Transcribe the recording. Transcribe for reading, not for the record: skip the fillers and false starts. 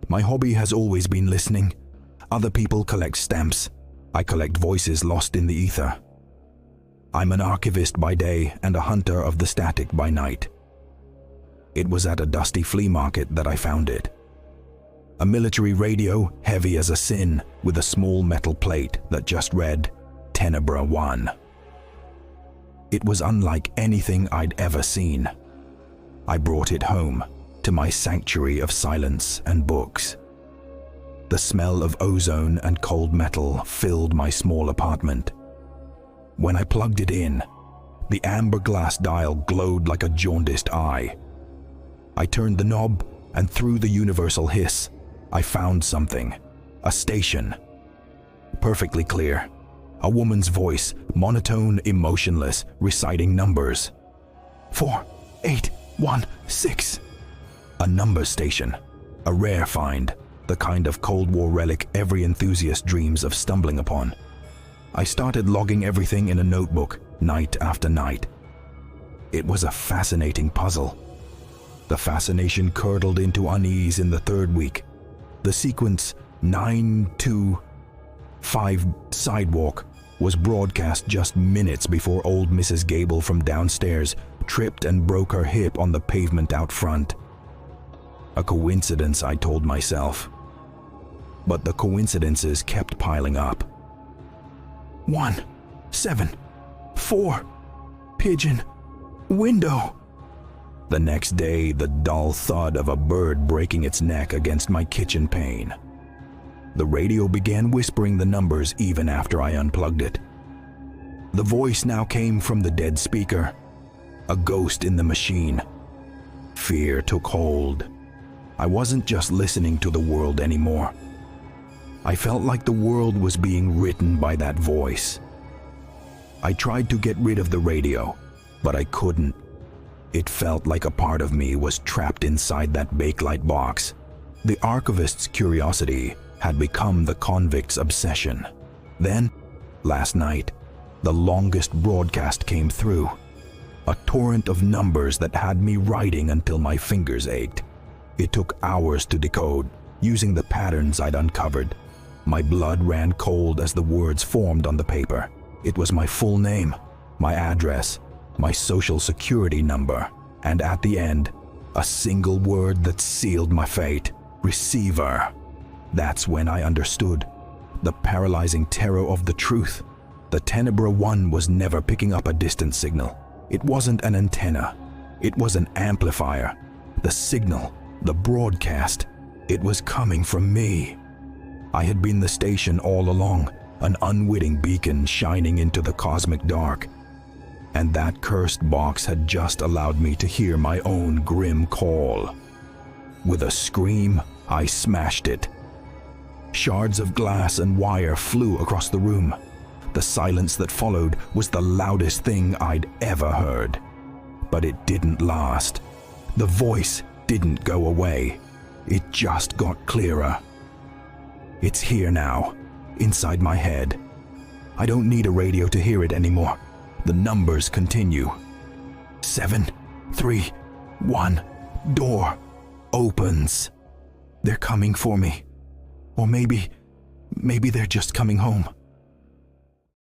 My hobby has always been listening. Other people collect stamps. I collect voices lost in the ether. I'm an archivist by day and a hunter of the static by night. It was at a dusty flea market that I found it. A military radio, heavy as a sin, with a small metal plate that just read, Tenebra 1. It was unlike anything I'd ever seen. I brought it home, to my sanctuary of silence and books. The smell of ozone and cold metal filled my small apartment. When I plugged it in, the amber glass dial glowed like a jaundiced eye. I turned the knob, and through the universal hiss, I found something. A station. Perfectly clear. A woman's voice, monotone, emotionless, reciting numbers. 4816. A number station. A rare find, the kind of Cold War relic every enthusiast dreams of stumbling upon. I started logging everything in a notebook, night after night. It was a fascinating puzzle. The fascination curdled into unease in the third week. The sequence 925 sidewalk was broadcast just minutes before old Mrs. Gable from downstairs tripped and broke her hip on the pavement out front. A coincidence, I told myself. But the coincidences kept piling up. 174 pigeon window. The next day, the dull thud of a bird breaking its neck against my kitchen pane. The radio began whispering the numbers even after I unplugged it. The voice now came from the dead speaker, a ghost in the machine. Fear took hold. I wasn't just listening to the world anymore. I felt like the world was being written by that voice. I tried to get rid of the radio, but I couldn't. It felt like a part of me was trapped inside that bakelite box. The archivist's curiosity had become the convict's obsession. Then, last night, the longest broadcast came through. A torrent of numbers that had me writing until my fingers ached. It took hours to decode, using the patterns I'd uncovered. My blood ran cold as the words formed on the paper. It was my full name, my address, my social security number, and at the end, a single word that sealed my fate: receiver. That's when I understood the paralyzing terror of the truth. The Tenebra 1 was never picking up a distant signal. It wasn't an antenna. It was an amplifier. The signal, the broadcast, it was coming from me. I had been the station all along, an unwitting beacon shining into the cosmic dark. And that cursed box had just allowed me to hear my own grim call. With a scream, I smashed it. Shards of glass and wire flew across the room. The silence that followed was the loudest thing I'd ever heard. But it didn't last. The voice didn't go away. It just got clearer. It's here now, inside my head. I don't need a radio to hear it anymore. The numbers continue. 731. Door opens. They're coming for me. Or maybe they're just coming home.